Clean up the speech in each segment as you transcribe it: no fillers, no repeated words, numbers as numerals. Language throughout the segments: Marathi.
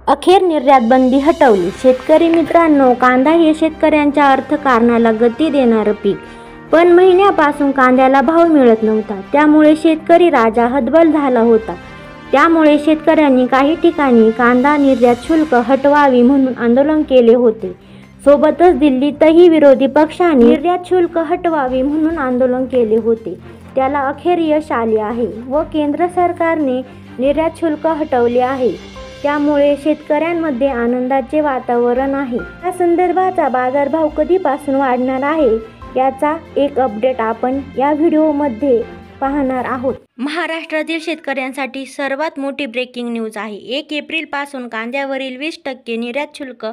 अखेर निर्यात बंदी हटवली। शेतकरी मित्रांनो, कांदा हे शेतकऱ्यांच्या अर्थकारणाला गती देणारं पीक, पण महिन्यापासून कांद्याला भाव मिळत नव्हता। त्यामुळे शेतकरी राजा हतबल झाला होता। त्यामुळे शेतकऱ्यांनी काही ठिकाणी कांदा निर्यात शुल्क हटवावी म्हणून आंदोलन केले होते। सोबतच दिल्लीतही विरोधी पक्षांनी निर्यात शुल्क हटवावी म्हणून आंदोलन केले होते। त्याला अखेर यश आले आहे व केंद्र सरकारने निर्यात शुल्क हटवले आहे। त्यामुळे शेतकऱ्यांमध्ये आनंदाचे वातावरण आहे। या संदर्भाचा बाजारभाव कधीपासून वाढणार आहे याचा एक अपडेट आपण या व्हिडिओमध्ये पाहणार आहोत। महाराष्ट्रातील शेतकऱ्यांसाठी सर्वात मोठी ब्रेकिंग न्यूज आहे। 1 एप्रिल पासून कांद्यावरील 20% निर्यात शुल्क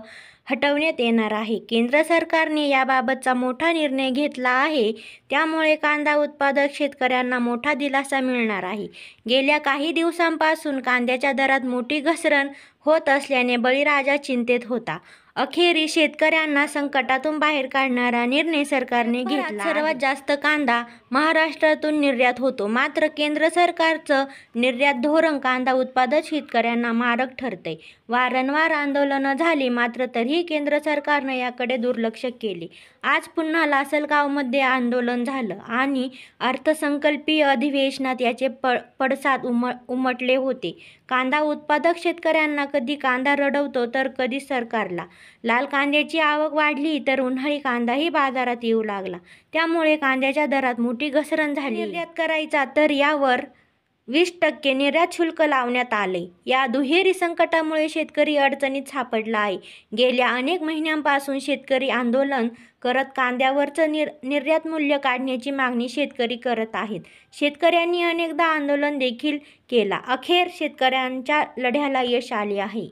हटवण्यात येणार आहे। केंद्र सरकारने याबाबतचा मोठा निर्णय घेतला आहे। त्यामुळे कांदा उत्पादक शेतकऱ्यांना मोठा दिलासा मिळणार आहे। गेल्या काही दिवसांपासून कांद्याच्या दरात मोठी घसरण होत असल्याने बळीराजा चिंतेत होता। अखेरीस शेतकऱ्यांना संकटातून बाहेर काढणारा निर्णय सरकारने घेतला। सर्वात जास्त कांदा महाराष्ट्रातून निर्यात होतो, मात्र केंद्र सरकारचं निर्यात धोरण कांदा उत्पादक शेतकऱ्यांना मारक ठरतंय। वारंवार आंदोलनं झाली, मात्र तरीही केंद्र सरकारनं याकडे दुर्लक्ष केले। आज पुन्हा लासलगावमध्ये आंदोलन झालं आणि अर्थसंकल्पीय अधिवेशनात याचे पडसाद उमटले होते। कांदा उत्पादक शेतकऱ्यांना कधी कांदा रडवतो तर कधी सरकारला। लाल कांद्याची आवक वाढली तर उन्हाळी कांदाही बाजारात येऊ लागला। त्यामुळे कांद्याच्या दरात मोठी घसरण झाली। निर्यात करायचा तर यावर 20% निर्यात शुल्क लावण्यात आले। या दुहेरी संकटामुळे शेतकरी अडचणीत सापडला आहे। गेल्या अनेक महिन्यांपासून शेतकरी आंदोलन करत कांद्यावरचं निर्यात मूल्य काढण्याची मागणी शेतकरी करत आहेत। शेतकऱ्यांनी अनेकदा आंदोलन देखील केला। अखेर शेतकऱ्यांच्या लढ्याला यश आले आहे।